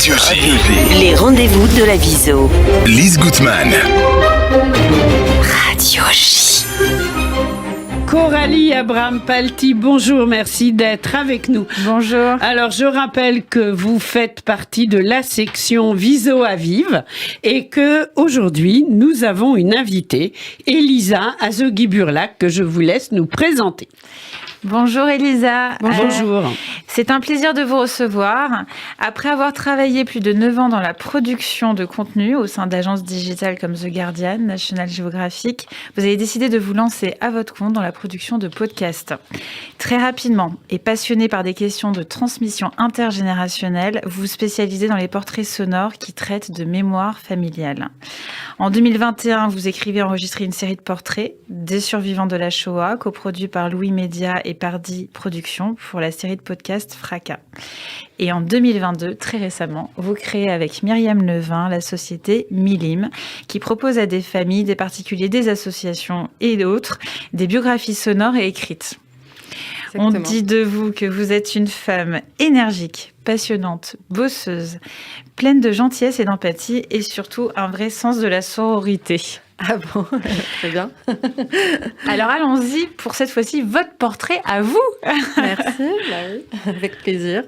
Radio G. Les rendez-vous de la Viso. Lise Gutmann. Radio J. Coralie Abraham-Palti, bonjour, merci d'être avec nous. Bonjour. Alors, je rappelle que vous faites partie de la section Viso à Vive et que aujourd'hui nous avons une invitée, Elisa Azogui-Burlac, que je vous laisse nous présenter. Bonjour Elisa. Bonjour. C'est un plaisir de vous recevoir. Après avoir travaillé plus de 9 ans dans la production de contenu au sein d'agences digitales comme The Guardian, National Geographic, vous avez décidé de vous lancer à votre compte dans la production de podcasts. Très rapidement et passionné par des questions de transmission intergénérationnelle, vous vous spécialisez dans les portraits sonores qui traitent de mémoire familiale. En 2021, vous écrivez et enregistrez une série de portraits des survivants de la Shoah, coproduit par Louis Média et Pardi Productions pour la série de podcasts Fracas. Et en 2022, très récemment, vous créez avec Myriam Levin la société Milim, qui propose à des familles, des particuliers, des associations et d'autres des biographies sonores et écrites. Exactement. On dit de vous que vous êtes une femme énergique, passionnante, bosseuse, pleine de gentillesse et d'empathie et surtout un vrai sens de la sororité. Ah bon, très bien. Alors allons-y pour cette fois-ci, votre portrait à vous. Merci, bah oui, avec plaisir.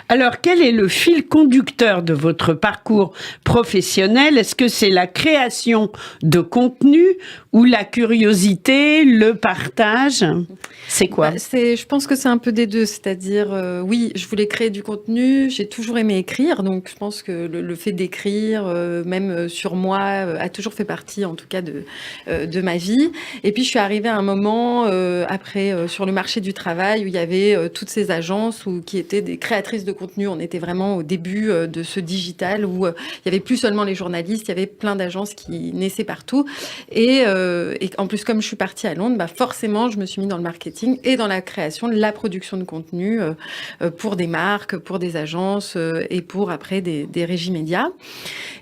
Alors, quel est le fil conducteur de votre parcours professionnel ? Est-ce que c'est la création de contenu ou la curiosité, le partage ? C'est quoi ? Je pense que c'est un peu des deux, c'est-à-dire, oui, je voulais créer du contenu, j'ai toujours aimé écrire, donc je pense que le fait d'écrire, même sur moi, a toujours fait partie, en tout cas, de ma vie. Et puis, je suis arrivée à un moment, après, sur le marché du travail, où il y avait toutes ces agences qui étaient des créatrices de contenu. On était vraiment au début de ce digital, où il n'y avait plus seulement les journalistes, il y avait plein d'agences qui naissaient partout. Et en plus, comme je suis partie à Londres, bah forcément, je me suis mis dans le marketing et dans la création, la production de contenu pour des marques, pour des agences et pour, après, des régies médias.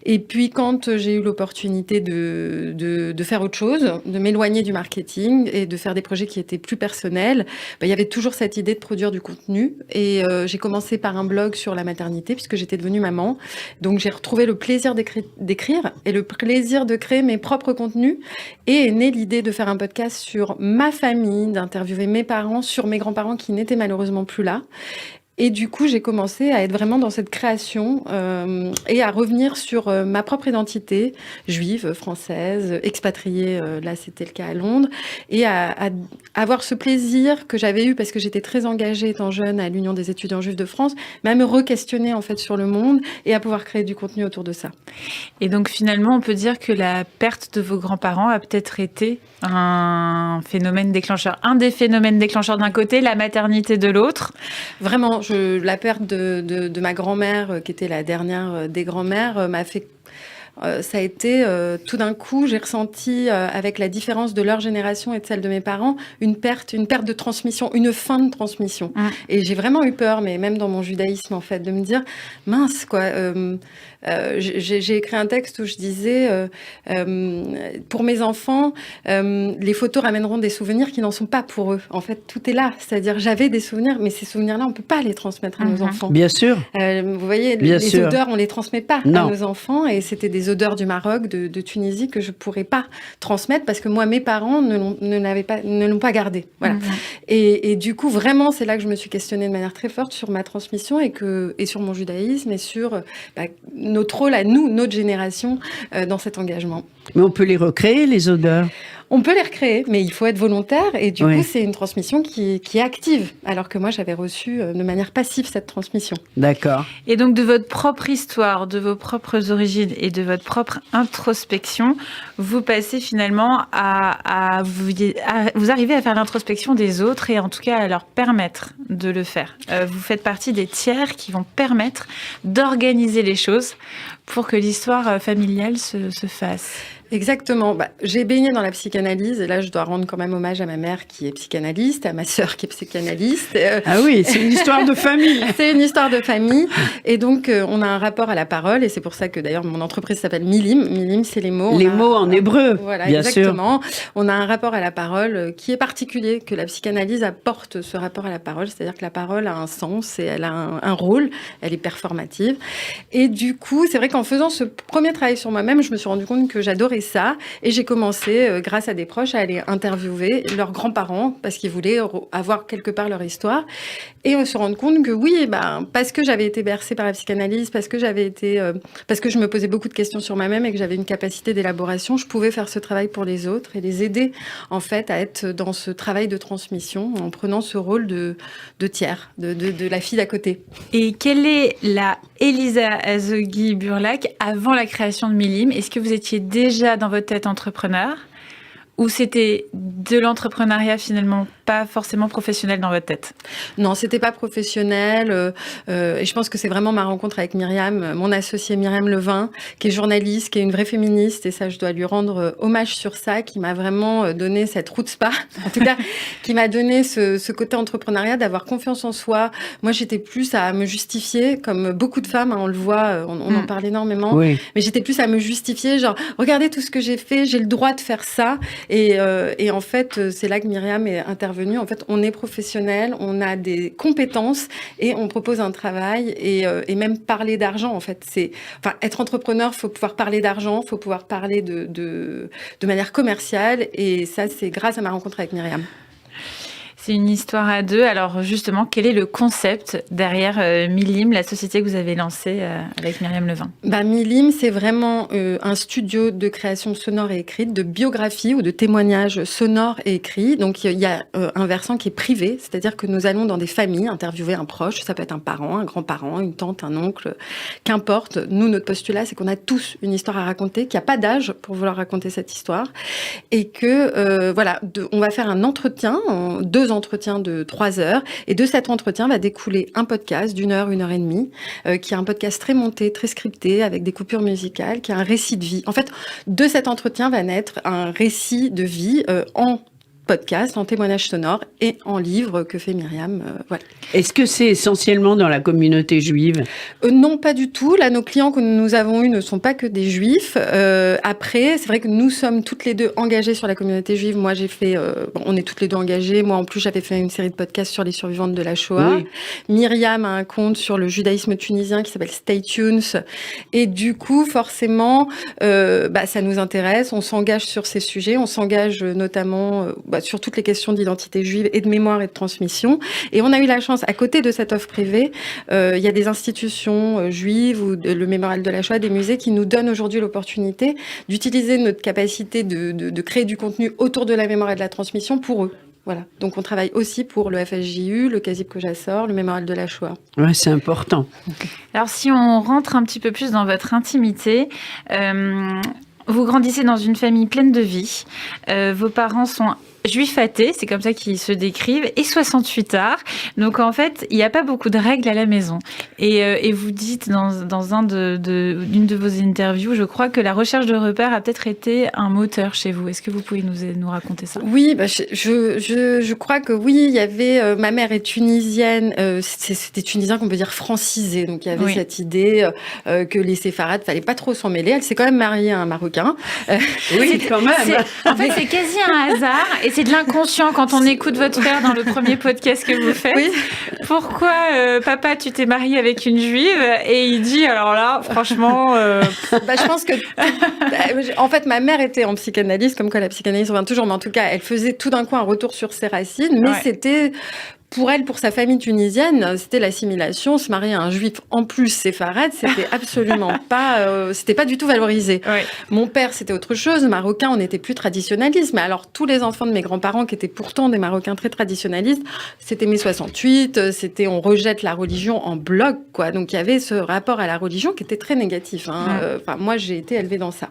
Et puis, quand j'ai eu l'opportunité de faire autre chose, de m'éloigner du marketing et de faire des projets qui étaient plus personnels, il y avait toujours cette idée de produire du contenu. Et j'ai commencé par un blog sur la maternité, puisque j'étais devenue maman. Donc, j'ai retrouvé le plaisir d'écrire et le plaisir de créer mes propres contenus. Et est née l'idée de faire un podcast sur ma famille, d'interviewer mes parents, sur mes grands-parents qui n'étaient malheureusement plus là. Et du coup, j'ai commencé à être vraiment dans cette création et à revenir sur ma propre identité, juive, française, expatriée, là c'était le cas à Londres, et à avoir ce plaisir que j'avais eu parce que j'étais très engagée étant jeune à l'Union des étudiants juifs de France, mais à me re-questionner en fait sur le monde et à pouvoir créer du contenu autour de ça. Et donc finalement, on peut dire que la perte de vos grands-parents a peut-être été un phénomène déclencheur. Un des phénomènes déclencheurs d'un côté, la maternité de l'autre. Vraiment, la perte de ma grand-mère, qui était la dernière des grand-mères, m'a fait... ça a été, tout d'un coup, j'ai ressenti, avec la différence de leur génération et de celle de mes parents, une perte de transmission, une fin de transmission. Et j'ai vraiment eu peur, mais même dans mon judaïsme, en fait, de me dire, mince, quoi... j'ai écrit un texte où je disais pour mes enfants, les photos ramèneront des souvenirs qui n'en sont pas pour eux. En fait, tout est là. C'est-à-dire, j'avais des souvenirs, mais ces souvenirs-là, on ne peut pas les transmettre à nos enfants. Bien sûr. Vous voyez, les odeurs, on ne les transmet pas à nos enfants. Et c'était des odeurs du Maroc, de Tunisie, que je ne pourrais pas transmettre parce que moi, mes parents ne l'ont pas gardé. Voilà. Et du coup, vraiment, c'est là que je me suis questionnée de manière très forte sur ma transmission et sur mon judaïsme et sur... notre rôle à nous, notre génération, dans cet engagement. Mais on peut les recréer, les odeurs ? On peut les recréer, mais il faut être volontaire. Et du coup, c'est une transmission qui est active, alors que moi, j'avais reçu de manière passive cette transmission. D'accord. Et donc, de votre propre histoire, de vos propres origines et de votre propre introspection, vous passez finalement vous arrivez à faire l'introspection des autres et en tout cas à leur permettre de le faire. Vous faites partie des tiers qui vont permettre d'organiser les choses pour que l'histoire familiale se fasse. Exactement. J'ai baigné dans la psychanalyse et là, je dois rendre quand même hommage à ma mère qui est psychanalyste, à ma sœur qui est psychanalyste. Ah oui, c'est une histoire de famille. C'est une histoire de famille. Et donc, on a un rapport à la parole et c'est pour ça que d'ailleurs, mon entreprise s'appelle Milim. Milim, c'est les mots. Les mots en hébreu, voilà, bien exactement. On a un rapport à la parole qui est particulier, que la psychanalyse apporte ce rapport à la parole. C'est-à-dire que la parole a un sens et elle a un rôle, elle est performative. Et du coup, c'est vrai qu'en faisant ce premier travail sur moi-même, je me suis rendu compte que j'adorais ça. Et j'ai commencé, grâce à des proches, à aller interviewer leurs grands-parents parce qu'ils voulaient avoir quelque part leur histoire. Et on se rend compte que oui, parce que j'avais été bercée par la psychanalyse, parce que je me posais beaucoup de questions sur moi-même et que j'avais une capacité d'élaboration, je pouvais faire ce travail pour les autres et les aider, en fait, à être dans ce travail de transmission en prenant ce rôle de tiers, de la fille d'à côté. Et quelle est la Elisa Azogui-Burlac avant la création de Milim? Est-ce que vous étiez déjà dans votre tête entrepreneur ou c'était de l'entrepreneuriat finalement pas forcément professionnel dans votre tête? Non, c'était pas professionnel. Et je pense que c'est vraiment ma rencontre avec Myriam, mon associée Myriam Levin, qui est journaliste, qui est une vraie féministe. Et ça, je dois lui rendre hommage sur ça, qui m'a vraiment donné cette chutzpah, en tout cas, qui m'a donné ce côté entrepreneuriat, d'avoir confiance en soi. Moi, j'étais plus à me justifier, comme beaucoup de femmes, on le voit, on en parle énormément. Oui. Mais j'étais plus à me justifier, genre, regardez tout ce que j'ai fait, j'ai le droit de faire ça. Et en fait, c'est là que Myriam est intervenue. En fait, on est professionnel, on a des compétences et on propose un travail et même parler d'argent. En fait, être entrepreneur, faut pouvoir parler d'argent, faut pouvoir parler de manière commerciale. Et ça, c'est grâce à ma rencontre avec Myriam. C'est une histoire à deux. Alors justement, quel est le concept derrière Milim, la société que vous avez lancée avec Myriam Levin? Milim, c'est vraiment un studio de création sonore et écrite, de biographie ou de témoignages sonores et écrits. Donc il y a un versant qui est privé, c'est-à-dire que nous allons dans des familles interviewer un proche, ça peut être un parent, un grand-parent, une tante, un oncle, qu'importe. Nous, notre postulat, c'est qu'on a tous une histoire à raconter, qu'il n'y a pas d'âge pour vouloir raconter cette histoire et que on va faire un entretien, 2 entretiens de 3 heures. Et de cet entretien va découler un podcast d'1 heure, 1 heure et demie, qui est un podcast très monté, très scripté, avec des coupures musicales, qui est un récit de vie. En fait, de cet entretien va naître un récit de vie en podcast, en témoignage sonore et en livre que fait Myriam. Voilà. Est-ce que c'est essentiellement dans la communauté juive? Non, pas du tout. Là, nos clients que nous avons eus ne sont pas que des juifs. Après, c'est vrai que nous sommes toutes les deux engagées sur la communauté juive. Moi, j'ai fait... on est toutes les deux engagées. Moi, en plus, j'avais fait une série de podcasts sur les survivantes de la Shoah. Oui. Myriam a un compte sur le judaïsme tunisien qui s'appelle Stay Tunes. Et du coup, forcément, ça nous intéresse. On s'engage sur ces sujets. On s'engage notamment... sur toutes les questions d'identité juive et de mémoire et de transmission. Et on a eu la chance, à côté de cette offre privée, il y a des institutions juives ou le Mémorial de la Shoah, des musées qui nous donnent aujourd'hui l'opportunité d'utiliser notre capacité de créer du contenu autour de la mémoire et de la transmission pour eux. Voilà. Donc on travaille aussi pour le FSJU, le Kazib Kojassor, le Mémorial de la Shoah. Ouais, c'est important. Alors si on rentre un petit peu plus dans votre intimité... vous grandissez dans une famille pleine de vie. Vos parents sont juifs athées, c'est comme ça qu'ils se décrivent, et 68 arts. Donc en fait, il n'y a pas beaucoup de règles à la maison. Et vous dites dans une de vos interviews, je crois que la recherche de repères a peut-être été un moteur chez vous. Est-ce que vous pouvez nous raconter ça? Oui, je crois que oui, il y avait... ma mère est tunisienne, c'était tunisien qu'on peut dire francisé. Donc il y avait cette idée que les séfarades, fallait pas trop s'en mêler. Elle s'est quand même mariée à un Marocain. Oui, quand même. En fait, c'est quasi un hasard. Et c'est de l'inconscient quand on écoute votre père dans le premier podcast que vous faites. Oui. Pourquoi, papa, tu t'es marié avec une juive? Et il dit, alors là, franchement... je pense que... en fait, ma mère était en psychanalyse, comme quoi la psychanalyse revient toujours, mais en tout cas, elle faisait tout d'un coup un retour sur ses racines, mais c'était... Pour elle, pour sa famille tunisienne, c'était l'assimilation. Se marier à un juif en plus séfarade, c'était absolument pas, c'était pas du tout valorisé. Oui. Mon père, c'était autre chose. Marocain, on était plus traditionnaliste. Mais alors, tous les enfants de mes grands-parents, qui étaient pourtant des Marocains très traditionnalistes, c'était mai 68, c'était on rejette la religion en bloc, quoi. Donc, il y avait ce rapport à la religion qui était très négatif. Moi, j'ai été élevée dans ça.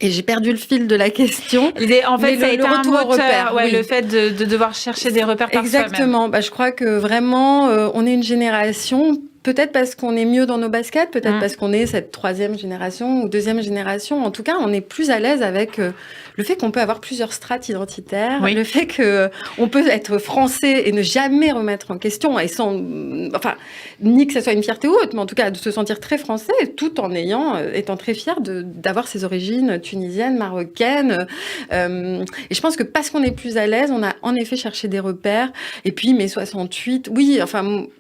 Et j'ai perdu le fil de la question. En fait, ça a été un moteur, le fait de devoir chercher des repères par soi-même. Exactement. Je crois que vraiment, on est une génération, Peut-être parce qu'on est mieux dans nos baskets, peut-être parce qu'on est cette 3e génération ou 2e génération. En tout cas, on est plus à l'aise avec le fait qu'on peut avoir plusieurs strates identitaires, le fait qu'on peut être français et ne jamais remettre en question, et ni que ce soit une fierté ou autre, mais en tout cas de se sentir très français, tout en étant très fier d'avoir ses origines tunisiennes, marocaines. Et je pense que parce qu'on est plus à l'aise, on a en effet cherché des repères. Et puis mai 68,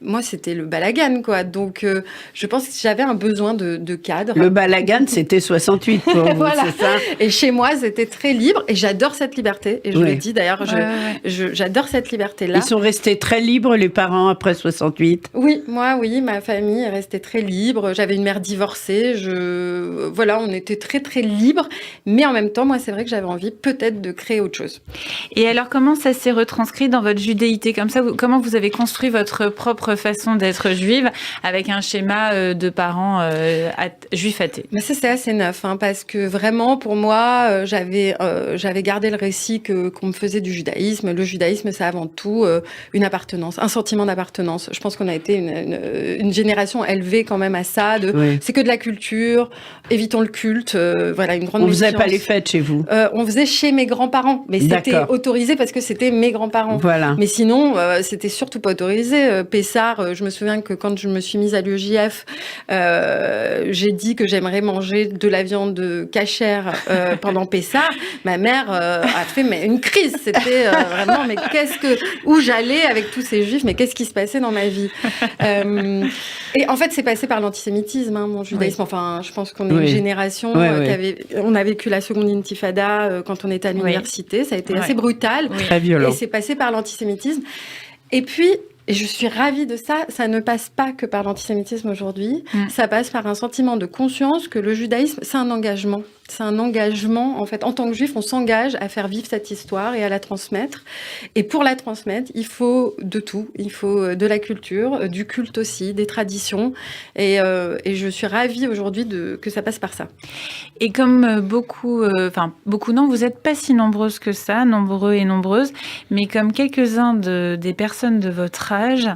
moi c'était le balagan, quoi. Donc, je pense que j'avais un besoin de cadre. Le balagan, c'était 68 pour vous, voilà. c'est ça? Et chez moi, c'était très libre. Et j'adore cette liberté. Et je l'ai dit, d'ailleurs, j'adore cette liberté-là. Ils sont restés très libres, les parents, après 68? Oui, ma famille est restée très libre. J'avais une mère divorcée. On était très, très libres. Mais en même temps, moi, c'est vrai que j'avais envie peut-être de créer autre chose. Et alors, comment ça s'est retranscrit dans votre judéité? Comme ça, comment vous avez construit votre propre façon d'être juive avec un schéma de parents juifs athées? Mais ça, c'est assez neuf, parce que vraiment, pour moi, j'avais gardé le récit qu'on me faisait du judaïsme. Le judaïsme, c'est avant tout une appartenance, un sentiment d'appartenance. Je pense qu'on a été une génération élevée quand même à ça. C'est que de la culture, évitons le culte. Une grande. On faisait pas les fêtes chez vous? On faisait chez mes grands-parents, mais c'était autorisé parce que c'était mes grands-parents. Voilà. Mais sinon, c'était surtout pas autorisé. Pessard, je me souviens que quand je me suis mise à l'UEJF, j'ai dit que j'aimerais manger de la viande cachère pendant Pessard. Ma mère a fait une crise. C'était vraiment, mais où j'allais avec tous ces juifs, mais qu'est-ce qui se passait dans ma vie? Et en fait, c'est passé par l'antisémitisme, mon judaïsme. Enfin, je pense qu'on est une génération on a vécu la seconde intifada quand on était à l'université. Ça a été assez brutal. Très violent. Et c'est passé par l'antisémitisme. Et puis, et je suis ravie de ça, ça ne passe pas que par l'antisémitisme aujourd'hui, ça passe par un sentiment de conscience que le judaïsme, c'est un engagement. C'est un engagement, en fait. En tant que juif, on s'engage à faire vivre cette histoire et à la transmettre. Et pour la transmettre, il faut de tout. Il faut de la culture, du culte aussi, des traditions. Et je suis ravie aujourd'hui que ça passe par ça. Et comme beaucoup non, vous n'êtes pas si nombreuses que ça, nombreux et nombreuses, mais comme quelques-uns des personnes de votre âge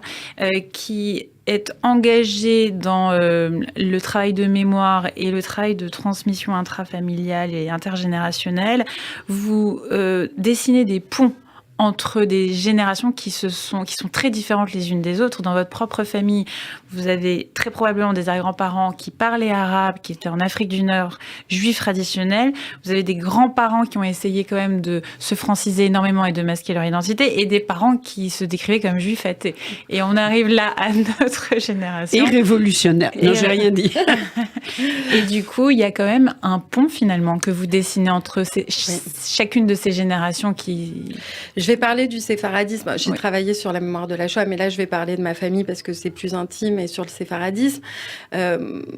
qui est engagé dans le travail de mémoire et le travail de transmission intrafamiliale et intergénérationnelle, vous dessinez des ponts entre des générations qui sont très différentes les unes des autres. Dans votre propre famille, vous avez très probablement des arrière-grands-parents qui parlaient arabe, qui étaient en Afrique du Nord, juifs traditionnels. Vous avez des grands-parents qui ont essayé quand même de se franciser énormément et de masquer leur identité, et des parents qui se décrivaient comme juifs athées. Et on arrive là à notre génération. Et révolutionnaire. Non, j'ai rien dit. Et du coup, il y a quand même un pont finalement que vous dessinez entre chacune de ces générations qui... Je vais parler du séfaradisme. J'ai travaillé sur la mémoire de la Shoah, mais là, je vais parler de ma famille parce que c'est plus intime, et sur le séfaradisme.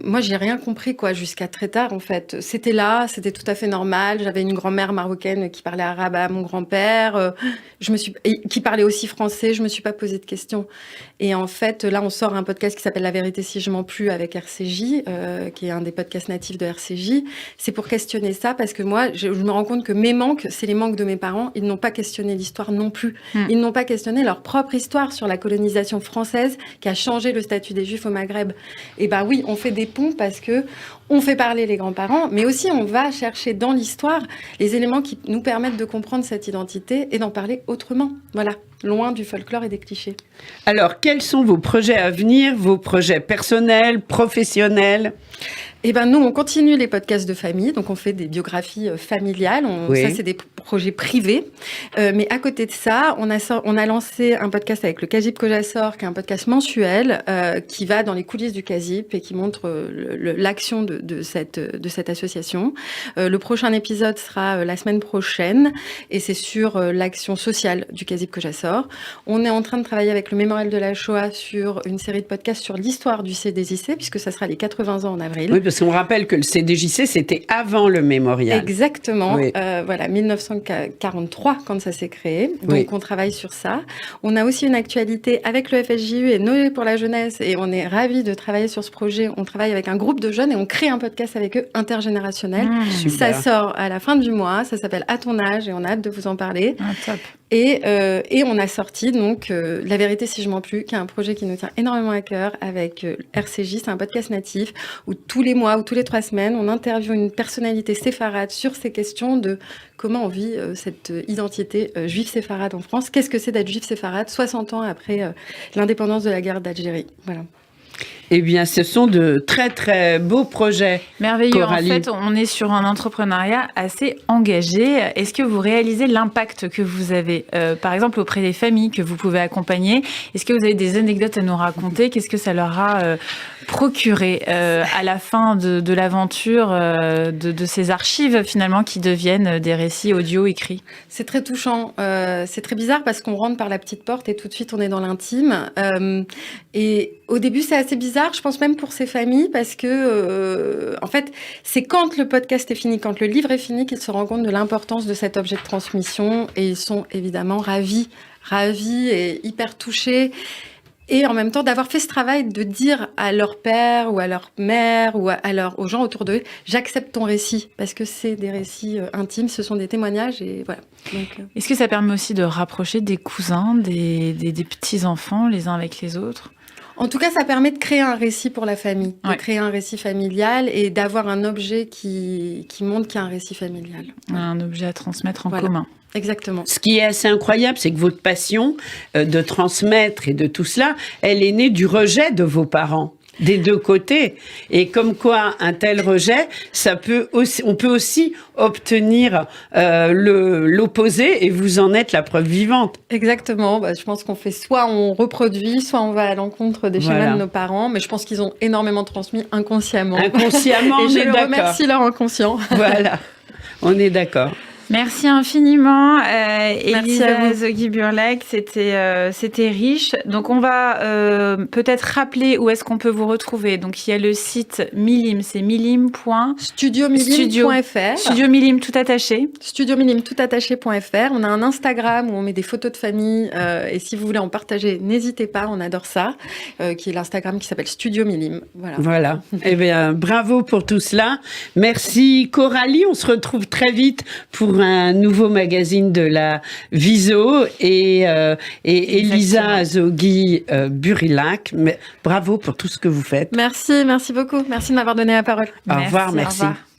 Moi, j'ai rien compris, jusqu'à très tard, en fait. C'était là, c'était tout à fait normal. J'avais une grand-mère marocaine qui parlait arabe à mon grand-père, qui parlait aussi français. Je me suis pas posé de questions. Et en fait, là, on sort un podcast qui s'appelle La vérité si je mens plus avec RCJ, qui est un des podcasts natifs de RCJ. C'est pour questionner ça, parce que moi, je me rends compte que mes manques, c'est les manques de mes parents. Ils n'ont pas questionné l'histoire non plus. Ils n'ont pas questionné leur propre histoire sur la colonisation française qui a changé le statut des Juifs au Maghreb. Et oui, on fait des ponts parce que on fait parler les grands-parents, mais aussi on va chercher dans l'histoire les éléments qui nous permettent de comprendre cette identité et d'en parler autrement. Voilà, loin du folklore et des clichés. Alors, quels sont vos projets à venir, vos projets personnels, professionnels ? Nous, on continue les podcasts de famille, donc on fait des biographies familiales. Ça, c'est des projets privés. Mais à côté de ça, on a lancé un podcast avec le Kazip Kojassor, qui est un podcast mensuel, qui va dans les coulisses du Kazip et qui montre l'action de cette association. Le prochain épisode sera la semaine prochaine, et c'est sur l'action sociale du Kazip Kojassor. On est en train de travailler avec le Mémorial de la Shoah sur une série de podcasts sur l'histoire du CDJC, puisque ça sera les 80 ans en avril. Oui, parce qu'on rappelle que le CDJC, c'était avant le mémorial. Exactement. Oui. 1943, quand ça s'est créé. Donc, on travaille sur ça. On a aussi une actualité avec le FSJU et Noé pour la jeunesse. Et on est ravis de travailler sur ce projet. On travaille avec un groupe de jeunes et on crée un podcast avec eux, intergénérationnel. Ça sort à la fin du mois. Ça s'appelle À ton âge et on a hâte de vous en parler. Top. Et on a sorti donc La vérité si je mens plus, qui est un projet qui nous tient énormément à cœur avec RCJ, c'est un podcast natif où tous les mois ou tous les 3 semaines, on interviewe une personnalité séfarade sur ces questions de comment on vit cette identité juive séfarade en France. Qu'est-ce que c'est d'être juif séfarade 60 ans après l'indépendance de la guerre d'Algérie. Voilà. Eh bien, ce sont de très, très beaux projets. Merveilleux. Coralie. En fait, on est sur un entrepreneuriat assez engagé. Est-ce que vous réalisez l'impact que vous avez, par exemple, auprès des familles que vous pouvez accompagner? Est-ce que vous avez des anecdotes à nous raconter? Qu'est-ce que ça leur a procuré à la fin de l'aventure de ces archives, finalement, qui deviennent des récits audio écrits? C'est très touchant. C'est très bizarre parce qu'on rentre par la petite porte et tout de suite, on est dans l'intime. Et au début, c'est assez bizarre, je pense même pour ces familles, parce que, en fait, c'est quand le podcast est fini, quand le livre est fini, qu'ils se rendent compte de l'importance de cet objet de transmission. Et ils sont évidemment ravis et hyper touchés. Et en même temps, d'avoir fait ce travail de dire à leur père ou à leur mère ou aux gens autour d'eux, j'accepte ton récit, parce que c'est des récits intimes, ce sont des témoignages et voilà. Donc, Est-ce que ça permet aussi de rapprocher des cousins, des petits-enfants les uns avec les autres? En tout cas, ça permet de créer un récit pour la famille, Ouais. de créer un récit familial et d'avoir un objet qui montre qu'il y a un récit familial. Un objet à transmettre en Voilà. commun. Exactement. Ce qui est assez incroyable, c'est que votre passion de transmettre et de tout cela, elle est née du rejet de vos parents. Des deux côtés. Et comme quoi, un tel rejet, on peut aussi obtenir l'opposé et vous en êtes la preuve vivante. Exactement. Je pense qu'on fait soit on reproduit, soit on va à l'encontre des schémas Voilà. de nos parents. Mais je pense qu'ils ont énormément transmis inconsciemment. Inconsciemment, Et on je est leur d'accord. remercie leur inconscient. Voilà, on est d'accord. Merci infiniment, Merci à Elisa vous. Zoghi-Burlek, c'était riche. Donc on va peut-être rappeler où est-ce qu'on peut vous retrouver. Donc il y a le site Milim, c'est milim. Studiomilim.fr. Studio Milim tout attaché. Studiomilim.fr. On a un Instagram où on met des photos de famille et si vous voulez en partager, n'hésitez pas, on adore ça, qui est l'Instagram qui s'appelle Studio Milim. Voilà. Eh bien, bravo pour tout cela. Merci Coralie. On se retrouve très vite pour un nouveau magazine de la Viso et Elisa Zoghi-Burlek. Bravo pour tout ce que vous faites. Merci beaucoup. Merci de m'avoir donné la parole. Au revoir, merci. Au revoir.